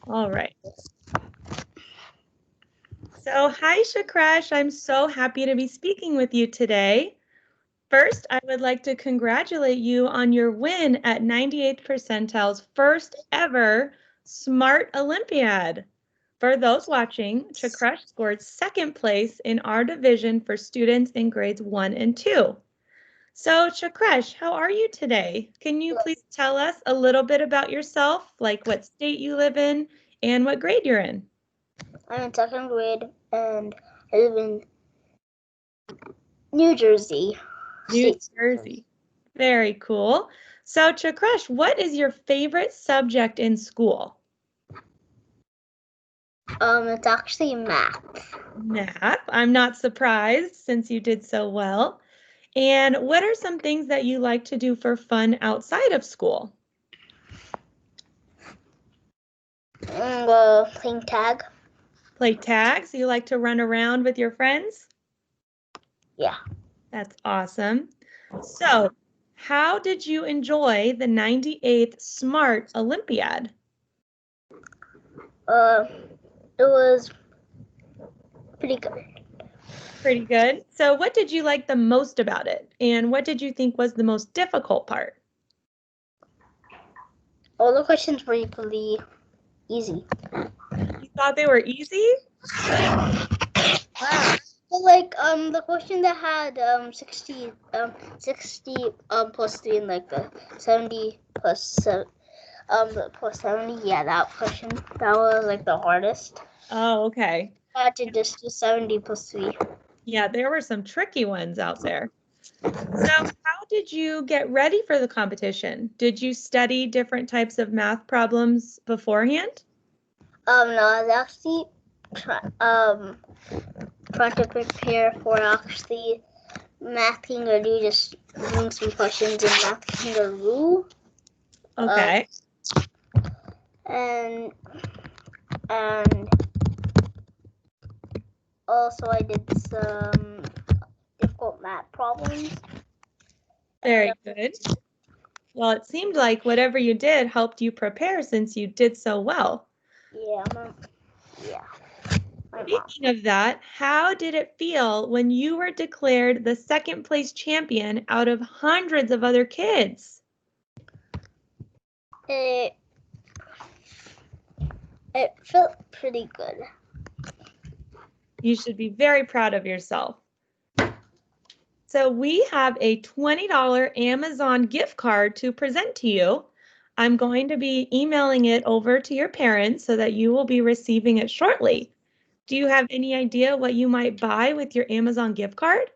All right. So, hi, Chakresh. I'm so happy to be speaking with you today. First, I would like to congratulate you on your win at 98th Percentile's first ever Smart Olympiad. For those watching, Chakresh scored second place in our division for students in grades 1 and 2. So, Chakresh, how are you today? Can you please tell us a little bit about yourself, like what state you live in and what grade you're in? I'm in second grade and I live in New Jersey. New Jersey. Very cool. So, Chakresh, what is your favorite subject in school? It's actually math. Math. I'm not surprised since you did so well. And what are some things that you like to do for fun outside of school? Playing tag. Play tag? So you like to run around with your friends? Yeah. That's awesome. So, how did you enjoy the 98th Smart Olympiad? It was pretty good. Pretty good. So what did you like the most about it? And what did you think was the most difficult part? All the questions were equally easy. You thought they were easy? Wow. So like the question that had 60 plus 3 and like the 70 plus plus 70, yeah, that question, that was like the hardest. Oh, okay. I had to just do 70 plus 3. Yeah, there were some tricky ones out there. So how did you get ready for the competition? Did you study different types of math problems beforehand? No, I was actually trying to prepare for actually Math Kangaroo, just doing some questions in Math Kangaroo. Okay. And also I did some difficult math problems. Very good. Well, it seemed like whatever you did helped you prepare since you did so well. Yeah. Speaking of that, how did it feel when you were declared the second place champion out of hundreds of other kids? It felt pretty good. You should be very proud of yourself. So we have a $20 Amazon gift card to present to you. I'm going to be emailing it over to your parents so that you will be receiving it shortly. Do you have any idea what you might buy with your Amazon gift card?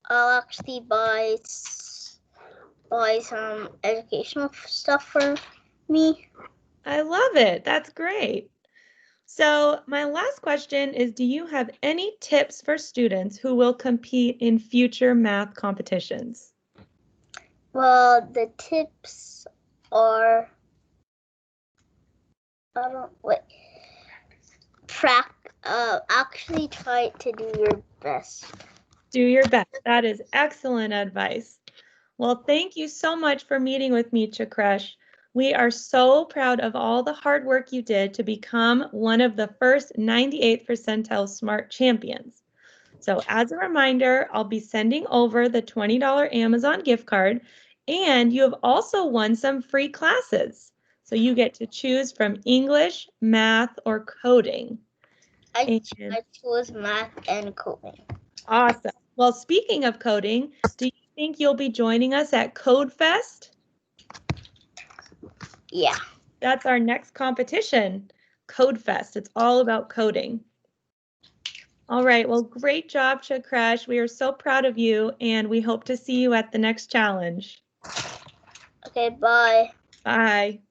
I'll actually buy some educational stuff for me. I love it. That's great. So my last question is, do you have any tips for students who will compete in future math competitions? Well, the tips are, actually try to do your best. Do your best. That is excellent advice. Well, thank you so much for meeting with me, Chakresh. We are so proud of all the hard work you did to become one of the first 98th percentile SMART champions. So as a reminder, I'll be sending over the $20 Amazon gift card, and you have also won some free classes. So you get to choose from English, math, or coding. I chose math and coding. Awesome. Well, speaking of coding, do you think you'll be joining us at Code Fest? Yeah. That's our next competition, Code Fest. It's all about coding. All right. Well, great job, Chakresh. We are so proud of you, and we hope to see you at the next challenge. Okay, bye. Bye.